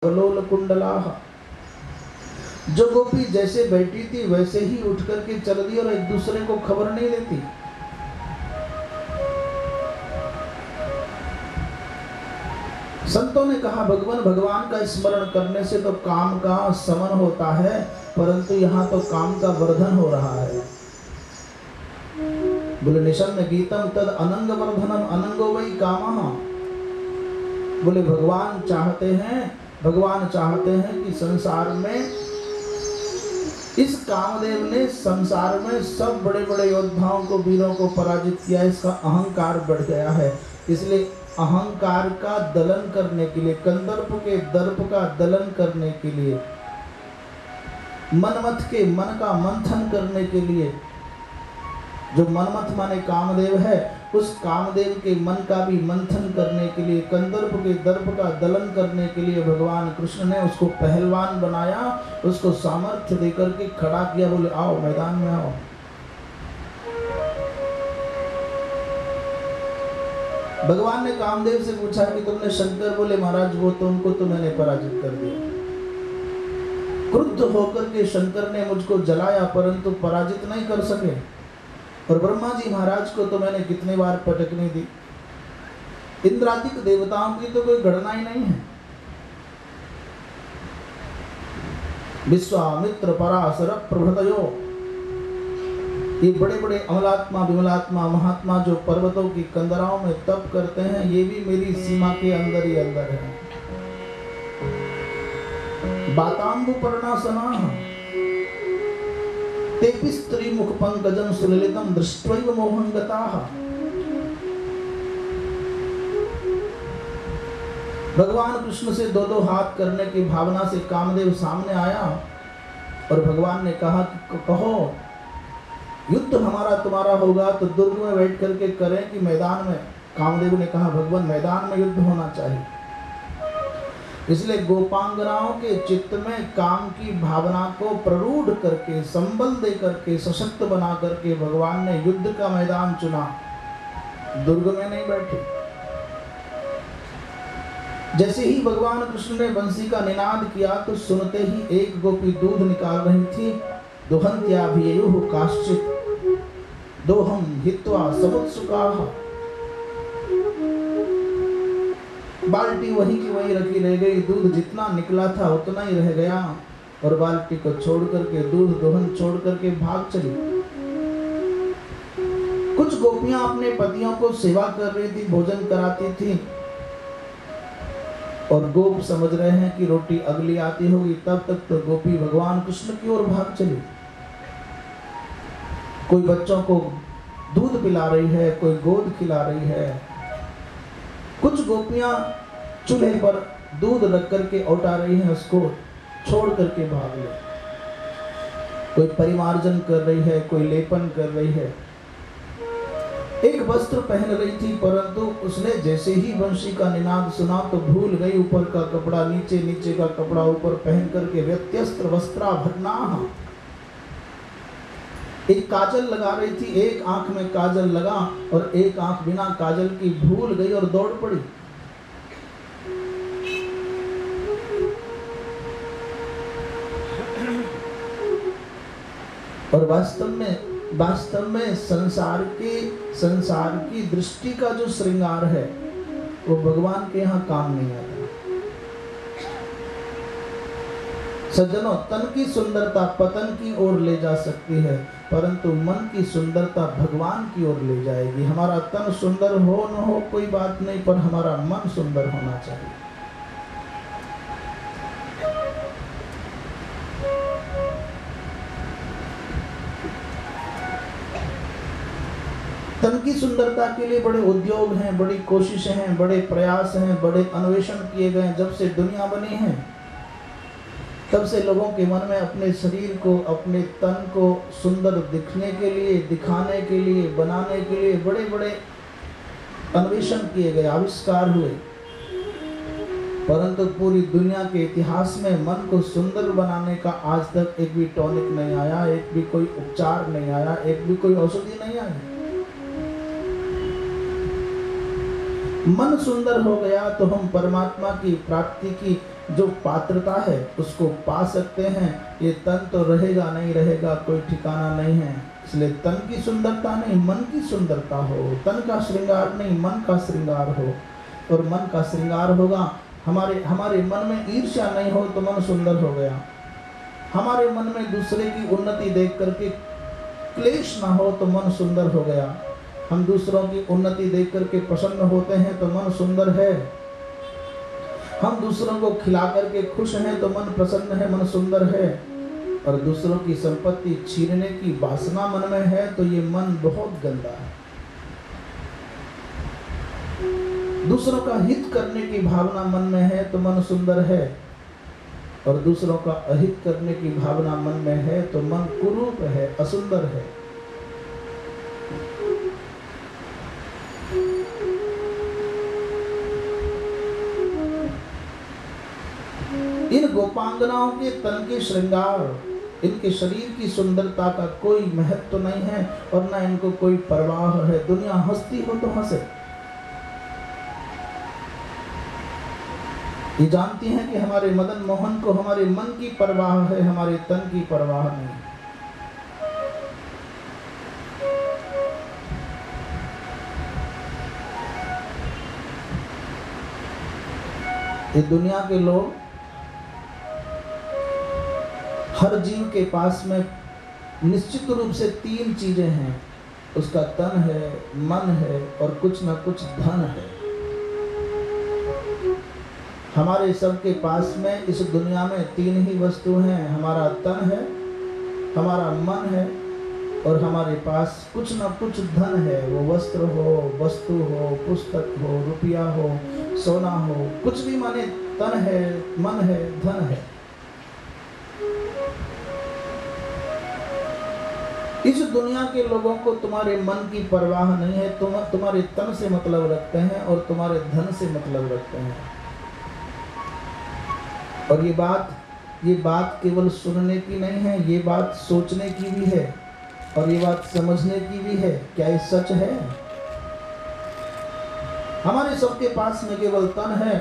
कलोल कुंडलाः। जो गोपी जैसे बैठी थी वैसे ही उठ करके चल दी और एक दूसरे को खबर नहीं देती। संतों ने कहा भगवान का स्मरण करने से तो काम का शमन होता है, परंतु यहाँ तो काम का वर्धन हो रहा है। बोले निशम्य गीतम तद अनंग वर्धनम अनंगो वै कामः। बोले भगवान चाहते हैं कि संसार में, इस कामदेव ने संसार में सब बड़े बड़े योद्धाओं को, वीरों को पराजित किया। इसका अहंकार बढ़ गया है, इसलिए अहंकार का दलन करने के लिए, कंदर्प के दर्प का दलन करने के लिए, मनमथ के मन का मंथन करने के लिए, जो मनमथ माने कामदेव है, उस कामदेव के मन का भी मंथन करने के लिए, कंदर्प के दर्प का दलन करने के लिए भगवान कृष्ण ने उसको पहलवान बनाया, उसको सामर्थ्य देकर के खड़ा किया। बोले आओ मैदान में आओ। भगवान ने कामदेव से पूछा कि तुमने शंकर, बोले महाराज वो तो उनको तो मैंने पराजित कर दिया। क्रुद्ध होकर के शंकर ने मुझको जलाया, परंतु पराजित नहीं कर सके। और ब्रह्मा जी महाराज को तो मैंने कितने बार पटकनी दी। इंद्रादिक देवताओं की तो कोई गणना ही नहीं है। विश्वामित्र पराशर प्रभृतयो, ये बड़े बड़े अमलात्मा विमलात्मा महात्मा जो पर्वतों की कंदराओं में तप करते हैं, ये भी मेरी सीमा के अंदर ही अंदर है। बातांबु पर्णासनाः तेपि स्त्री मुख पंकजम सुललितम दृष्ट्वैव मोहं गताः। भगवान कृष्ण से दो दो हाथ करने की भावना से कामदेव सामने आया और भगवान ने कहा कि कहो युद्ध हमारा तुम्हारा होगा तो दुर्ग में बैठ करके करें कि मैदान में। कामदेव ने कहा भगवान मैदान में युद्ध होना चाहिए। इसलिए गोपांगनाओं के चित्त में काम की भावना को प्ररूढ़ करके, संबल दे करके, सशक्त बना करके भगवान ने युद्ध का मैदान चुना, दुर्ग में नहीं बैठे। जैसे ही भगवान कृष्ण ने बंसी का निनाद किया तो सुनते ही एक गोपी दूध निकाल रही थी। दुहन्त्याभियुः काश्चित् दोहं हित्वा समुत्सुकाः। बाल्टी वही की वही रखी रह गई, दूध जितना निकला था उतना ही रह गया और बाल्टी को छोड़ करके, दूध दोहन छोड़ करके भाग चली। कुछ गोपियां अपने पतियों को सेवा कर रही थी, भोजन कराती थी और गोप समझ रहे हैं कि रोटी अगली आती होगी, तब तक तो गोपी भगवान कृष्ण की ओर भाग चली। कोई बच्चों को दूध पिला रही है, कोई गोद खिला रही है। कुछ गोपियां चूल्हे पर दूध रख करके औटा रही हैं, उसको छोड़ करके भाग ले। कोई परिमार्जन कर रही है, कोई लेपन कर रही है। एक वस्त्र पहन रही थी, परंतु उसने जैसे ही वंशी का निनाद सुना तो भूल गई ऊपर का कपड़ा नीचे, नीचे का कपड़ा ऊपर पहन करके। व्यत्यस्त्र वस्त्राभरणाः। एक काजल लगा रही थी, एक आंख में काजल लगा और एक आंख बिना काजल की भूल गई और दौड़ पड़ी। और वास्तव में संसार की दृष्टि का जो श्रृंगार है वो भगवान के यहाँ काम नहीं आता। सज्जनों, तन की सुंदरता पतन की ओर ले जा सकती है, परंतु मन की सुंदरता भगवान की ओर ले जाएगी। हमारा तन सुंदर हो न हो कोई बात नहीं, पर हमारा मन सुंदर होना चाहिए। तन की सुंदरता के लिए बड़े उद्योग हैं, बड़ी कोशिशें हैं, बड़े प्रयास हैं, बड़े अन्वेषण किए गए। जब से दुनिया बनी है तब से लोगों के मन में अपने शरीर को, अपने तन को सुंदर दिखने के लिए, दिखाने के लिए, बनाने के लिए बड़े बड़े अन्वेषण किए गए, आविष्कार हुए। परंतु पूरी दुनिया के इतिहास में मन को सुंदर बनाने का आज तक एक भी टॉनिक नहीं आया, एक भी कोई उपचार नहीं आया, एक भी कोई औषधि नहीं आई। मन सुंदर हो गया तो हम परमात्मा की प्राप्ति की जो पात्रता है उसको पा सकते हैं। ये तन तो रहेगा नहीं रहेगा, कोई ठिकाना नहीं है। इसलिए तन की सुंदरता नहीं, मन की सुंदरता हो। तन का श्रृंगार नहीं, मन का श्रृंगार हो। और मन का श्रृंगार होगा, हमारे मन में ईर्ष्या नहीं हो तो मन सुंदर हो गया। हमारे मन में दूसरे की उन्नति देख करके क्लेश ना हो तो मन सुंदर हो गया। हम दूसरों की उन्नति देख करके प्रसन्न होते हैं तो मन सुंदर है। हम दूसरों को खिला करके खुश हैं तो मन प्रसन्न है, मन सुंदर है। और दूसरों की संपत्ति छीनने की वासना मन में है तो ये मन बहुत गंदा है। दूसरों का हित करने की भावना मन में है तो मन सुंदर है, और दूसरों का अहित करने की भावना मन में है तो मन कुरूप है, असुंदर है। इन गोपांगनाओं के तन के श्रृंगार, इनके शरीर की सुंदरता का कोई महत्व तो नहीं है और ना इनको कोई परवाह है। दुनिया हंसती हो तो हंसे। ये जानती हैं कि हमारे मदन मोहन को हमारे मन की परवाह है, हमारे तन की परवाह नहीं। ये दुनिया के लोग, हर जीव के पास में निश्चित रूप से तीन चीजें हैं। उसका तन है, मन है और कुछ न कुछ धन है। हमारे सबके पास में इस दुनिया में तीन ही वस्तु हैं। हमारा तन है, हमारा मन है और हमारे पास कुछ न कुछ धन है। वो वस्त्र हो, वस्तु हो, पुस्तक हो, रुपया हो, सोना हो, कुछ भी माने तन है, मन है, धन है। इस दुनिया के लोगों को तुम्हारे मन की परवाह नहीं है। तुम तुम्हारे तन से मतलब रखते हैं और तुम्हारे धन से मतलब रखते हैं। और ये बात केवल सुनने की नहीं है, ये बात सोचने की भी है और ये बात समझने की भी है। क्या ये सच है? हमारे सबके पास में केवल तन है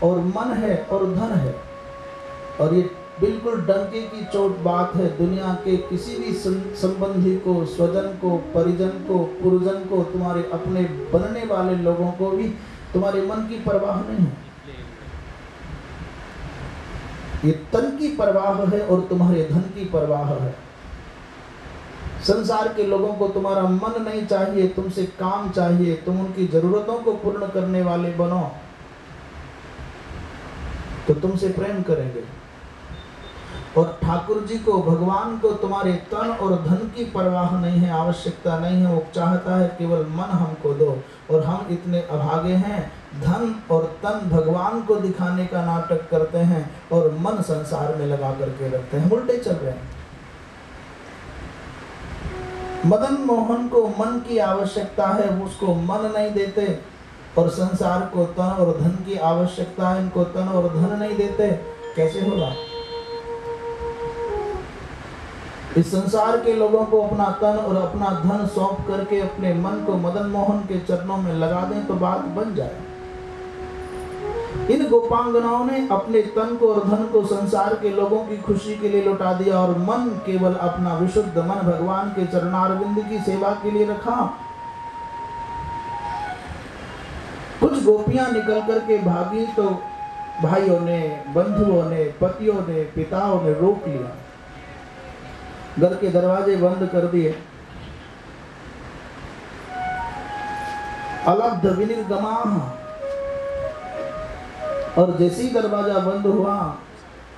और मन है और धन है, और ये बिल्कुल डंके की चोट बात है। दुनिया के किसी भी संबंधी को, स्वजन को, परिजन को, पुरजन को, तुम्हारे अपने बनने वाले लोगों को भी तुम्हारे मन की परवाह नहीं है। ये तन की परवाह है और तुम्हारे धन की परवाह है। संसार के लोगों को तुम्हारा मन नहीं चाहिए, तुमसे काम चाहिए। तुम उनकी जरूरतों को पूर्ण करने वाले बनो तो तुमसे प्रेम करेंगे। और ठाकुर जी को, भगवान को तुम्हारे तन और धन की परवाह नहीं है, आवश्यकता नहीं है। वो चाहता है केवल मन हमको दो, और हम इतने अभागे हैं, धन और तन भगवान को दिखाने का नाटक करते हैं और मन संसार में लगा करके रखते हैं। उल्टे चल रहे हैं। मदन मोहन को मन की आवश्यकता है, उसको मन नहीं देते, और संसार को तन और धन की आवश्यकता है, इनको तन और धन नहीं देते। कैसे होगा? इस संसार के लोगों को अपना तन और अपना धन सौंप करके अपने मन को मदन मोहन के चरणों में लगा दें तो बात बन जाए। इन गोपांगनाओं ने अपने तन को और धन को संसार के लोगों की खुशी के लिए लौटा दिया, और मन, केवल अपना विशुद्ध मन भगवान के चरणारविंद की सेवा के लिए रखा। कुछ गोपियां निकल करके भागी तो भाइयों ने, बंधुओं ने, पतियों ने, पिताओं ने रोक लिया, घर के दरवाजे बंद कर दिए। अलब्ध विनिर्गमाः, और जैसे ही दरवाजा बंद हुआ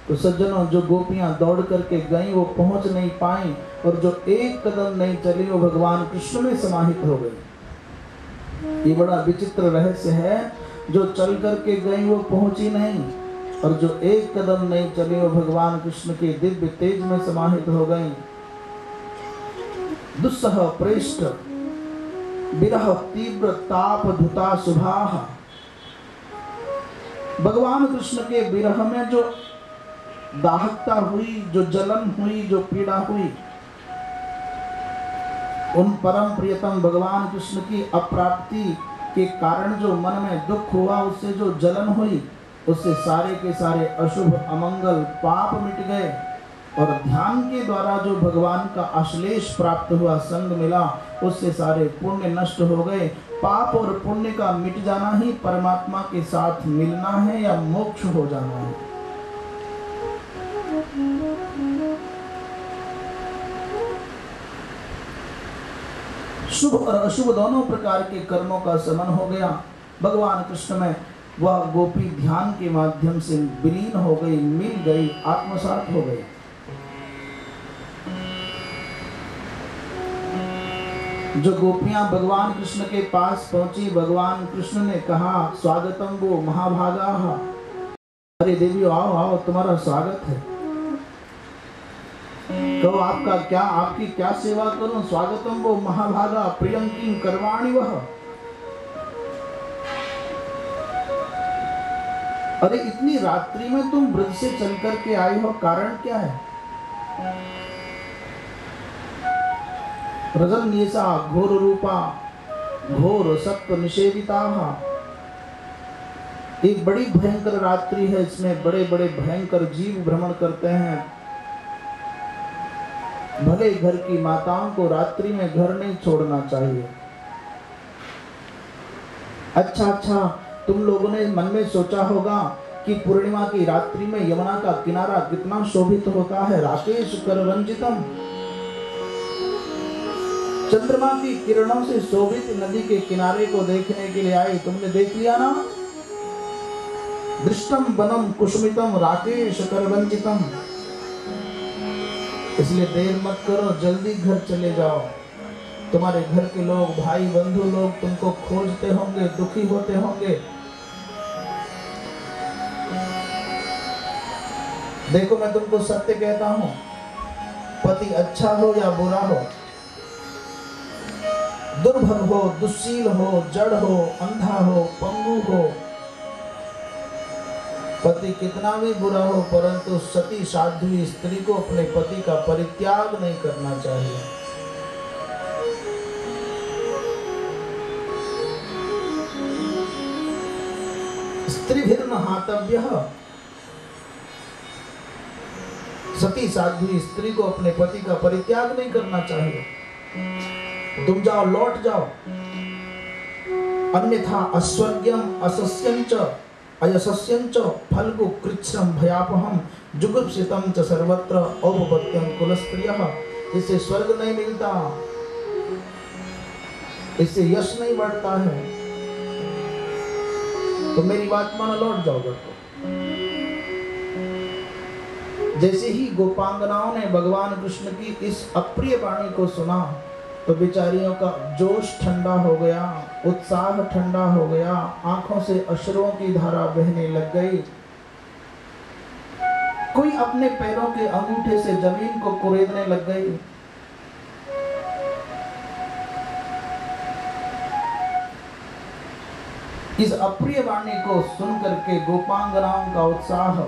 तो सज्जनों, जो गोपियां दौड़ करके गईं वो पहुंच नहीं पाईं, और जो एक कदम नहीं चली वो भगवान कृष्ण में समाहित हो गई। ये बड़ा विचित्र रहस्य है। जो चल करके गई वो पहुंची नहीं, और जो एक कदम नहीं चली वो भगवान कृष्ण के दिव्य तेज में समाहित हो गई। दुस्सह प्रेष्ठ विरह तीव्र ताप धुता शुभाः। भगवान कृष्ण के विरह में जो दाहकता हुई, जो जलन हुई, जो पीड़ा हुई, उन परम प्रियतम भगवान कृष्ण की अप्राप्ति के कारण जो मन में दुख हुआ, उससे जो जलन हुई, उससे सारे के सारे अशुभ अमंगल पाप मिट गए और ध्यान के द्वारा जो भगवान का आश्लेष प्राप्त हुआ, संग मिला, उससे सारे पुण्य नष्ट हो गए। पाप और पुण्य का मिट जाना ही परमात्मा के साथ मिलना है या मोक्ष हो जाना है। शुभ और अशुभ दोनों प्रकार के कर्मों का समन हो गया। भगवान कृष्ण में वह गोपी ध्यान के माध्यम से विलीन हो गई, मिल गई, आत्मसात हो गई। जो गोपियां भगवान कृष्ण के पास पहुंची, भगवान कृष्ण ने कहा स्वागतम वो महाभागा, अरे देवी आओ आओ, तुम्हारा स्वागत है। कहो आपका क्या, आपकी क्या सेवा करूं? स्वागतम वो महाभागा प्रियं किं करवाणि वह। अरे इतनी रात्रि में तुम ब्रज से चल करके आई हो, कारण क्या है? रजनीसा घोर रूपा घोर सत्व निषेविता। एक बड़ी भयंकर रात्रि है, इसमें बड़े बड़े भयंकर जीव भ्रमण करते हैं। भले घर की माताओं को रात्रि में घर नहीं छोड़ना चाहिए। अच्छा, तुम लोगों ने मन में सोचा होगा कि पूर्णिमा की रात्रि में यमुना का किनारा कितना शोभित होता है, राकेश कर रंजितम। चंद्रमा की किरणों से शोभित नदी के किनारे को देखने के लिए आई, तुमने देख लिया ना? दृष्टम वनम कुसुमितम राकेश कर रंजितम। इसलिए देर मत करो, जल्दी घर चले जाओ। तुम्हारे घर के लोग, भाई बंधु लोग तुमको खोजते होंगे, दुखी होते होंगे। देखो मैं तुमको सत्य कहता हूं, पति अच्छा हो या बुरा हो, दुर्भग हो, दुश्शील हो, जड़ हो, अंधा हो, पंगु हो, पति कितना भी बुरा हो, परंतु सती साध्वी स्त्री को अपने पति का परित्याग नहीं करना चाहिए। स्त्रीभिर्न हातव्यः। सती साध्वी स्त्री को अपने पति का परित्याग नहीं करना चाहिए। तुम जाओ, लौट जाओ, अन्यथा अस्वर्ग्यम असस्यं च अयशस्यं च फल्गु कृच्छ्रम भयापहम जुगुप्सितम च सर्वत्र औपपत्यम कुलस्त्रियः। इससे स्वर्ग नहीं मिलता, इससे यश नहीं बढ़ता है। तो मेरी बात मानो, लौट जाओ घर को। जैसे ही गोपांगनाओं ने भगवान कृष्ण की इस अप्रिय वाणी को सुना तो बेचारियों का जोश ठंडा हो गया, उत्साह ठंडा हो गया, आंखों से अश्रुओं की धारा बहने लग गई। कोई अपने पैरों के अंगूठे से जमीन को कुरेदने लग गई। इस अप्रिय वाणी को सुन करके गोपांगनाओं का उत्साह